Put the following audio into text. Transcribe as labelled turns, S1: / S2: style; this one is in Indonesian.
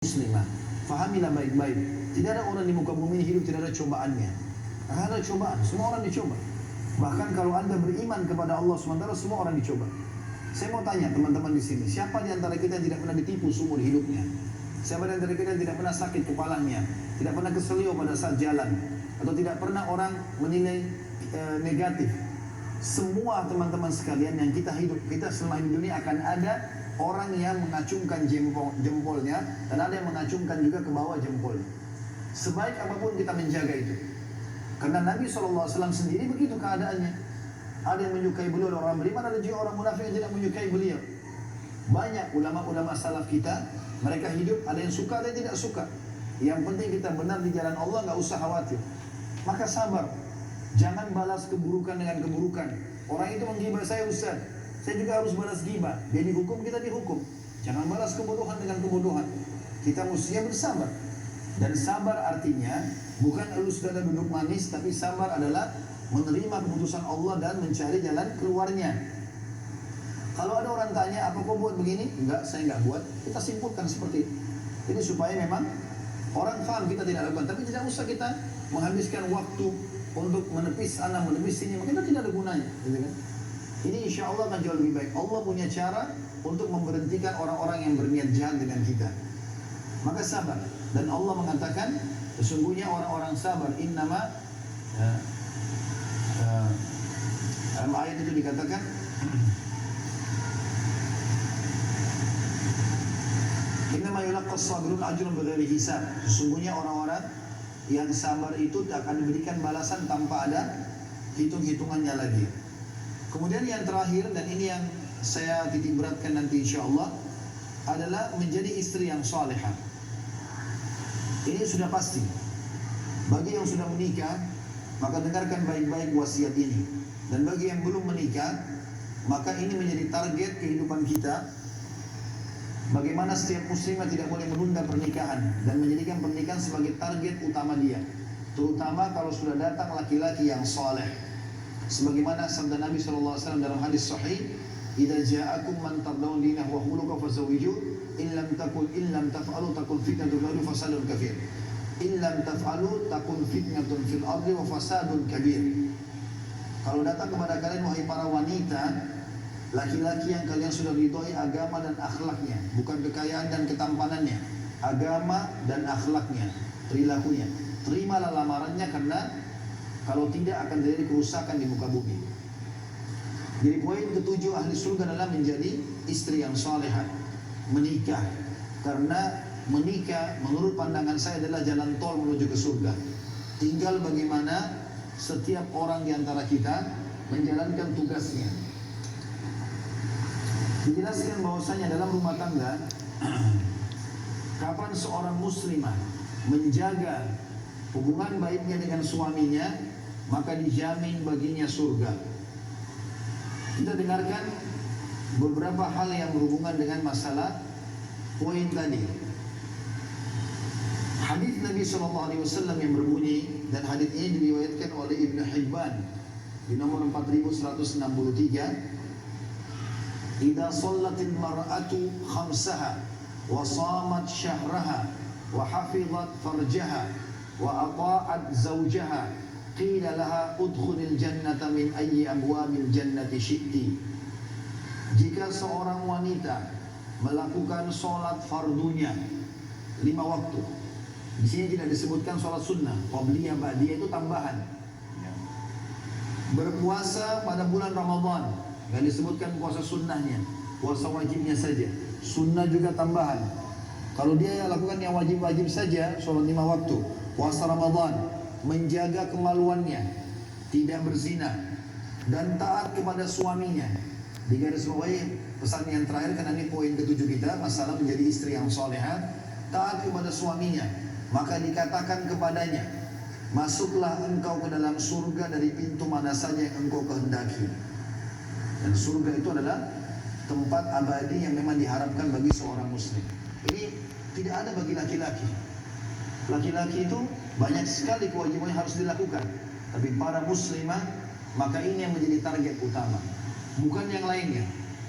S1: muslimah. Fahamilah baik-baik. Tidak ada orang di muka bumi ini hidup tidak ada cobaannya. Akan ada cobaan, semua orang dicoba. Bahkan kalau Anda beriman kepada Allah SWT, semua orang dicoba. Saya mau tanya teman-teman di sini, siapa di antara kita yang tidak pernah ditipu seumur hidupnya? Siapa di antara kita yang tidak pernah sakit kepalanya, tidak pernah keselio pada saat jalan, atau tidak pernah orang menilai negatif? Semua teman-teman sekalian yang kita hidup, kita selama hidup ini akan ada orang yang mengacungkan jempolnya dan ada yang mengacungkan juga ke bawah jempolnya. Sebaik apapun kita menjaga itu. Karena Nabi SAW sendiri begitu keadaannya. Ada yang menyukai beliau, orang beriman, ada juga orang munafik yang tidak menyukai beliau. Banyak ulama-ulama salaf kita, mereka hidup, ada yang suka, ada yang tidak suka. Yang penting kita benar di jalan Allah, nggak usah khawatir. Maka sabar. Jangan balas keburukan dengan keburukan. Orang itu menggibah saya, Ustaz, saya juga harus balas gibah. Dia dihukum, kita dihukum. Jangan balas kebodohan dengan kebodohan. Kita mestinya bersabar. Dan sabar artinya bukan lu sudah ada duduk manis, tapi sabar adalah menerima keputusan Allah dan mencari jalan keluarnya. Kalau ada orang tanya, apa kau buat begini? Enggak, saya enggak buat. Kita simpulkan seperti itu. Jadi supaya memang orang faham kita tidak lakukan. Tapi tidak usah kita menghabiskan waktu untuk menepis sana, menepis sini. Maka kita tidak ada gunanya. Gitu kan? Ini insya Allah akan jauh lebih baik. Allah punya cara untuk memberhentikan orang-orang yang berniat jahat dengan kita. Maka sabar. Dan Allah mengatakan, sesungguhnya orang-orang sabar, innama, dalam ayat itu dikatakan, innama yulaqqas sabirun ajrun bighairi hisab. Sesungguhnya orang-orang yang sabar itu akan diberikan balasan tanpa ada hitung-hitungannya lagi. Kemudian yang terakhir, dan ini yang saya titik beratkan nanti insya Allah, adalah menjadi istri yang salihah. Ini sudah pasti. Bagi yang sudah menikah, maka dengarkan baik-baik wasiat ini. Dan bagi yang belum menikah, maka ini menjadi target kehidupan kita. Bagaimana setiap muslimah tidak boleh menunda pernikahan dan menjadikan pernikahan sebagai target utama dia. Terutama kalau sudah datang laki-laki yang saleh. Sebagaimana sabda Nabi SAW dalam hadis sahih, "Idza ja'akum man tardawna dinahu wa khuluquhu fazawwijuhu, in lam taf'alu takun fitnatun fil fasadun kabir. In lam taf'alu takun fitnatun fil ardi wa fasadun kabir." Kalau datang kepada kalian wahai para wanita, laki-laki yang kalian sudah ridhoi agama dan akhlaknya, bukan kekayaan dan ketampanannya, agama dan akhlaknya, perilakunya. Terimalah lamarannya, karena kalau tidak akan terjadi kerusakan di muka bumi. Jadi poin ketujuh ahli surga adalah menjadi istri yang salehah, menikah. Karena menikah menurut pandangan saya adalah jalan tol menuju ke surga. Tinggal bagaimana setiap orang di antara kita menjalankan tugasnya. Dijelaskan bahwasanya dalam rumah tangga, kapan seorang muslimah menjaga hubungan baiknya dengan suaminya, maka dijamin baginya surga. Kita dengarkan beberapa hal yang berhubungan dengan masalah poin tadi. Hadis Nabi SAW yang berbunyi, dan hadis ini diriwayatkan oleh Ibnu Hibban di nomor 4163. "Idza shallatil mar'atu khamsaha wa shamat syahraha wa hafizat farjaha wa ata'at zawjaha, qila laha udkhulil jannata min ayyi abwabil jannati syi'ti." Jika seorang wanita melakukan sholat fardunya 5 waktu, di sini tidak disebutkan sholat sunnah, qabliyah, ba'diyah itu tambahan. Berpuasa pada bulan Ramadan, nggak disebutkan puasa sunnahnya, puasa wajibnya saja. Sunnah juga tambahan. Kalau dia lakukan yang wajib-wajib saja, sholat 5 waktu, puasa Ramadan, menjaga kemaluannya, tidak berzina, dan taat kepada suaminya. Digarisbawahi pesan yang terakhir, karena ini poin ketujuh kita, masalah menjadi istri yang salehah, taat kepada suaminya. Maka dikatakan kepadanya, masuklah engkau ke dalam surga dari pintu mana saja yang engkau kehendaki. Dan surga itu adalah tempat abadi yang memang diharapkan bagi seorang muslim. Ini tidak ada bagi laki-laki. Laki-laki itu banyak sekali kewajiban yang harus dilakukan, tapi para muslimah, maka ini yang menjadi target utama, bukan yang lainnya.